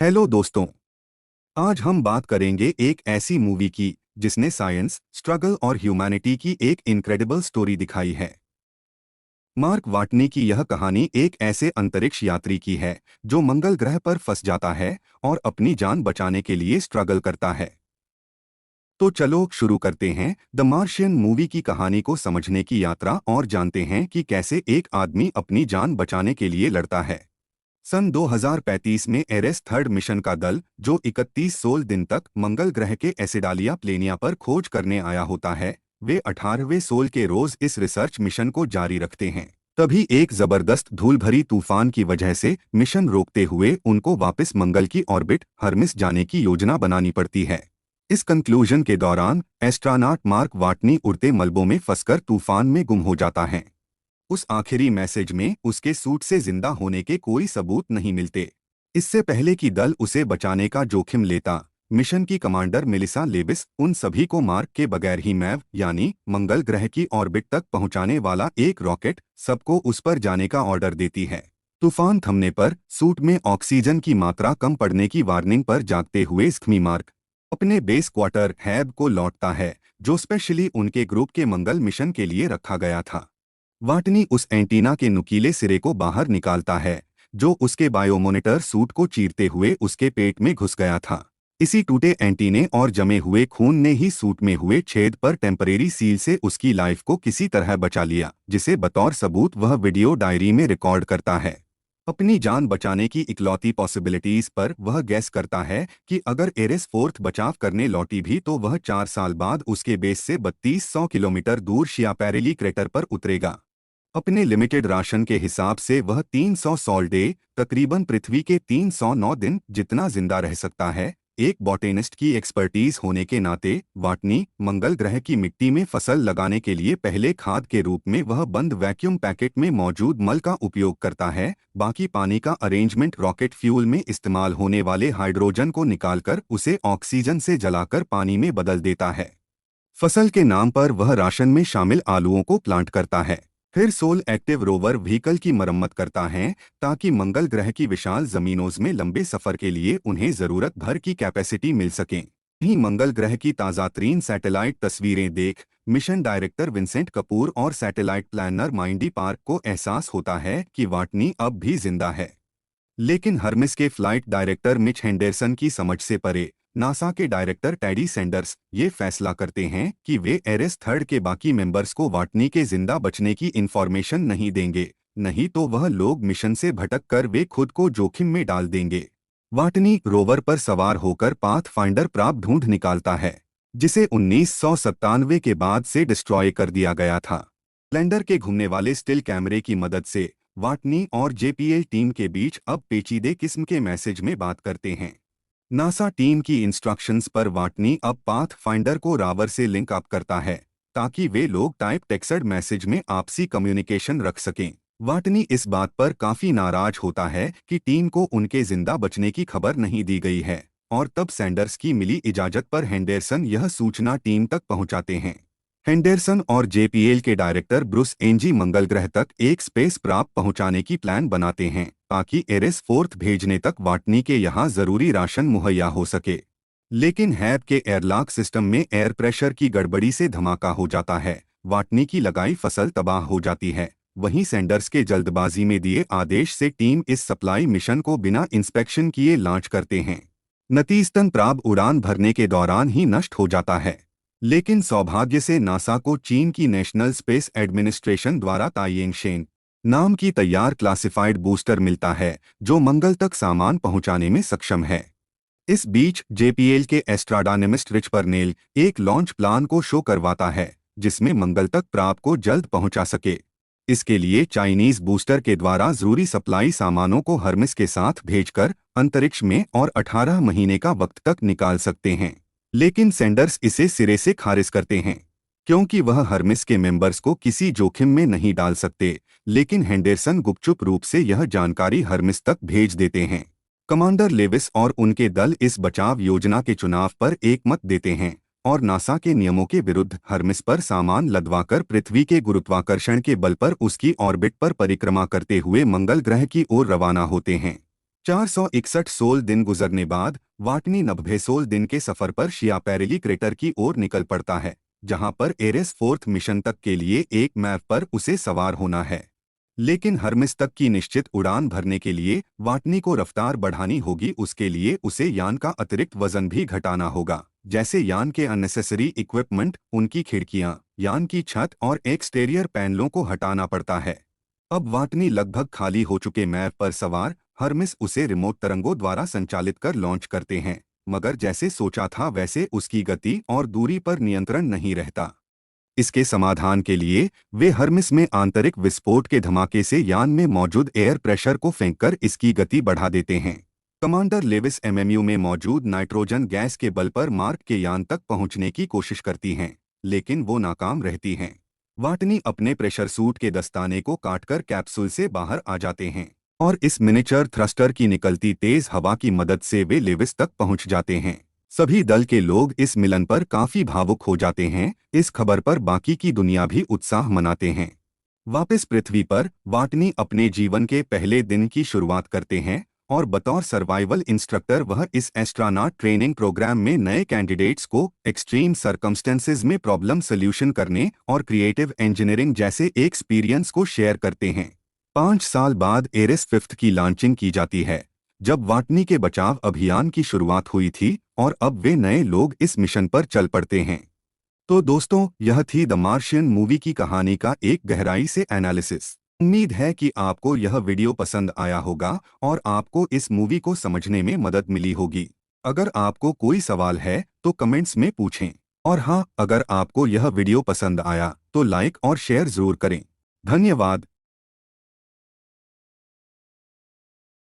Hello दोस्तों। आज हम बात करेंगे एक ऐसी मूवी की जिसने साइंस, स्ट्रगल और ह्यूमैनिटी की एक इनक्रेडिबल स्टोरी दिखाई है। मार्क वाटनी की यह कहानी एक ऐसे अंतरिक्ष यात्री की है जो मंगल ग्रह पर फंस जाता है और अपनी जान बचाने के लिए स्ट्रगल करता है। तो चलो शुरू करते हैं द मार्शियन मूवी की कहानी को समझने की यात्रा और जानते हैं कि कैसे एक आदमी अपनी जान बचाने के लिए लड़ता है। सन 2035 में एरेस थर्ड मिशन का दल जो 31 सोल दिन तक मंगल ग्रह के एसिडालिया प्लेनिया पर खोज करने आया होता है, वे 18वें सोल के रोज इस रिसर्च मिशन को जारी रखते हैं। तभी एक जबरदस्त धूल भरी तूफान की वजह से मिशन रोकते हुए उनको वापस मंगल की ऑर्बिट हर्मिस जाने की योजना बनानी पड़ती है। इस कंक्लूजन के दौरान एस्ट्रोनॉट मार्क वाटनी उड़ते मलबों में फंसकर तूफान में गुम हो जाता है। उस आखिरी मैसेज में उसके सूट से जिंदा होने के कोई सबूत नहीं मिलते। इससे पहले कि दल उसे बचाने का जोखिम लेता, मिशन की कमांडर मेलिसा लेविस उन सभी को मार्क के बगैर ही मैव यानी मंगल ग्रह की ऑर्बिट तक पहुंचाने वाला एक रॉकेट सबको उस पर जाने का ऑर्डर देती है। तूफान थमने पर सूट में ऑक्सीजन की मात्रा कम पड़ने की वार्निंग पर जागते हुए स्खमी मार्क अपने बेस क्वार्टर हैब को लौटता है, जो स्पेशली उनके ग्रुप के मंगल मिशन के लिए रखा गया था। वाटनी उस एंटीना के नुकीले सिरे को बाहर निकालता है जो उसके बायोमॉनिटर सूट को चीरते हुए उसके पेट में घुस गया था। इसी टूटे एंटीने और जमे हुए खून ने ही सूट में हुए छेद पर टेम्परेरी सील से उसकी लाइफ को किसी तरह बचा लिया, जिसे बतौर सबूत वह वीडियो डायरी में रिकॉर्ड करता है। अपनी जान बचाने की इकलौती पॉसिबिलिटीज पर वह गैस करता है कि अगर एरेस फोर्थ बचाव करने लौटी भी तो वह 4 साल बाद उसके बेस से 3200 किलोमीटर दूर शियापैरेली क्रेटर पर उतरेगा। अपने लिमिटेड राशन के हिसाब से वह 300 सॉल डे, तकरीबन पृथ्वी के 309 दिन जितना जिंदा रह सकता है। एक बॉटेनिस्ट की एक्सपर्टीज होने के नाते वाटनी मंगल ग्रह की मिट्टी में फसल लगाने के लिए पहले खाद के रूप में वह बंद वैक्यूम पैकेट में मौजूद मल का उपयोग करता है। बाकी पानी का अरेंजमेंट रॉकेट फ्यूल में इस्तेमाल होने वाले हाइड्रोजन को निकालकर उसे ऑक्सीजन से जलाकर पानी में बदल देता है। फसल के नाम पर वह राशन में शामिल आलूओं को प्लांट करता है। फिर सोल एक्टिव रोवर व्हीकल की मरम्मत करता है ताकि मंगल ग्रह की विशाल जमीनों में लंबे सफर के लिए उन्हें जरूरत भर की कैपेसिटी मिल सके। वहीं मंगल ग्रह की ताज़ातरीन सैटेलाइट तस्वीरें देख मिशन डायरेक्टर विंसेंट कपूर और सैटेलाइट प्लानर माइंडी पार्क को एहसास होता है कि वाटनी अब भी जिंदा है। लेकिन हर्मिस के फ्लाइट डायरेक्टर मिच हेंडरसन की समझ से परे नासा के डायरेक्टर टेडी सैंडर्स ये फैसला करते हैं कि वे एरेस थर्ड के बाकी मेंबर्स को वाटनी के जिंदा बचने की इंफॉर्मेशन नहीं देंगे, नहीं तो वह लोग मिशन से भटक कर वे खुद को जोखिम में डाल देंगे। वाटनी रोवर पर सवार होकर पाथ फाइंडर प्राप्त ढूंढ निकालता है, जिसे 1997 के बाद से डिस्ट्रॉय कर दिया गया था। लैंडर के घूमने वाले स्टिल कैमरे की मदद से वाटनी और जेपीएल टीम के बीच अब पेचीदे किस्म के मैसेज में बात करते हैं। नासा टीम की इंस्ट्रक्शंस पर वाटनी अब पाथ फाइंडर को रावर से लिंक अप करता है ताकि वे लोग टाइप टेक्स्टेड मैसेज में आपसी कम्युनिकेशन रख सकें। वाटनी इस बात पर काफी नाराज होता है कि टीम को उनके जिंदा बचने की खबर नहीं दी गई है, और तब सैंडर्स की मिली इजाजत पर हेंडरसन यह सूचना टीम तक पहुंचाते हैं। हेंडरसन और जेपीएल के डायरेक्टर ब्रूस एनजी मंगल ग्रह तक एक स्पेस प्राप्त पहुंचाने की प्लान बनाते हैं ताकि एरेस फोर्थ भेजने तक वाटनी के यहाँ जरूरी राशन मुहैया हो सके। लेकिन हैब के एयरलॉक सिस्टम में एयर प्रेशर की गड़बड़ी से धमाका हो जाता है, वाटनी की लगाई फसल तबाह हो जाती है। वहीं सैंडर्स के जल्दबाजी में दिए आदेश से टीम इस सप्लाई मिशन को बिना इंस्पेक्शन किए लॉन्च करते हैं। नतीजतन प्राब उड़ान भरने के दौरान ही नष्ट हो जाता है। लेकिन सौभाग्य से नासा को चीन की नेशनल स्पेस एडमिनिस्ट्रेशन द्वारा ताइयेंगशेन नाम की तैयार क्लासिफाइड बूस्टर मिलता है जो मंगल तक सामान पहुंचाने में सक्षम है। इस बीच जेपीएल के एस्ट्रोडायनेमिस्ट रिच पर्नेल एक लॉन्च प्लान को शो करवाता है जिसमें मंगल तक प्राप को जल्द पहुंचा सके। इसके लिए चाइनीज बूस्टर के द्वारा जरूरी सप्लाई सामानों को हर्मिस के साथ भेजकर अंतरिक्ष में और 18 महीने का वक्त तक निकाल सकते हैं। लेकिन सैंडर्स इसे सिरे से खारिज करते हैं क्योंकि वह हर्मिस के मेंबर्स को किसी जोखिम में नहीं डाल सकते। लेकिन हेंडरसन गुपचुप रूप से यह जानकारी हर्मिस तक भेज देते हैं। कमांडर लेविस और उनके दल इस बचाव योजना के चुनाव पर एक मत देते हैं और नासा के नियमों के विरुद्ध हर्मिस पर सामान लदवाकर पृथ्वी के गुरुत्वाकर्षण के बल पर उसकी ऑर्बिट पर परिक्रमा करते हुए मंगल ग्रह की ओर रवाना होते हैं। 461 सोल दिन गुजरने बाद वाटनी 90 सोल दिन के सफर पर शियापेरेली क्रेटर की ओर निकल पड़ता है, जहां पर एरेस फोर्थ मिशन तक के लिए एक मैप पर उसे सवार होना है। लेकिन हर्मिस तक की निश्चित उड़ान भरने के लिए वाटनी को रफ्तार बढ़ानी होगी। उसके लिए उसे यान का अतिरिक्त वजन भी घटाना होगा, जैसे यान के अननेसेसरी इक्विपमेंट, उनकी खिड़कियां, यान की छत और एक्सटीरियर पैनलों को हटाना पड़ता है। अब वाटनी लगभग खाली हो चुके मैप पर सवार हर्मिस उसे रिमोट तरंगों द्वारा संचालित कर लॉन्च करते हैं, मगर जैसे सोचा था वैसे उसकी गति और दूरी पर नियंत्रण नहीं रहता। इसके समाधान के लिए वे हर्मिस में आंतरिक विस्फोट के धमाके से यान में मौजूद एयर प्रेशर को फेंककर इसकी गति बढ़ा देते हैं। कमांडर लेविस एमएमयू में मौजूद नाइट्रोजन गैस के बल पर मार्क के यान तक पहुंचने की कोशिश करती हैं, लेकिन वो नाकाम रहती हैं। वाटनी अपने प्रेशर सूट के दस्ताने को काटकर कैप्सूल से बाहर आ जाते हैं और इस मिनिएचर थ्रस्टर की निकलती तेज हवा की मदद से वे लेविस तक पहुंच जाते हैं। सभी दल के लोग इस मिलन पर काफी भावुक हो जाते हैं। इस खबर पर बाकी की दुनिया भी उत्साह मनाते हैं। वापस पृथ्वी पर वाटनी अपने जीवन के पहले दिन की शुरुआत करते हैं और बतौर सर्वाइवल इंस्ट्रक्टर वह इस एस्ट्रोनॉट ट्रेनिंग प्रोग्राम में नए कैंडिडेट्स को एक्सट्रीम सर्कमस्टेंसेस में प्रॉब्लम सॉल्यूशन करने और क्रिएटिव इंजीनियरिंग जैसे एक्सपीरियंस को शेयर करते हैं। 5 साल बाद एरेस फिफ्थ की लॉन्चिंग की जाती है, जब वाटनी के बचाव अभियान की शुरुआत हुई थी, और अब वे नए लोग इस मिशन पर चल पड़ते हैं। तो दोस्तों, यह थी द मार्शियन मूवी की कहानी का एक गहराई से एनालिसिस। उम्मीद है कि आपको यह वीडियो पसंद आया होगा और आपको इस मूवी को समझने में मदद मिली होगी। अगर आपको कोई सवाल है तो कमेंट्स में पूछें। और हाँ, अगर आपको यह वीडियो पसंद आया तो लाइक और शेयर जरूर करें। धन्यवाद।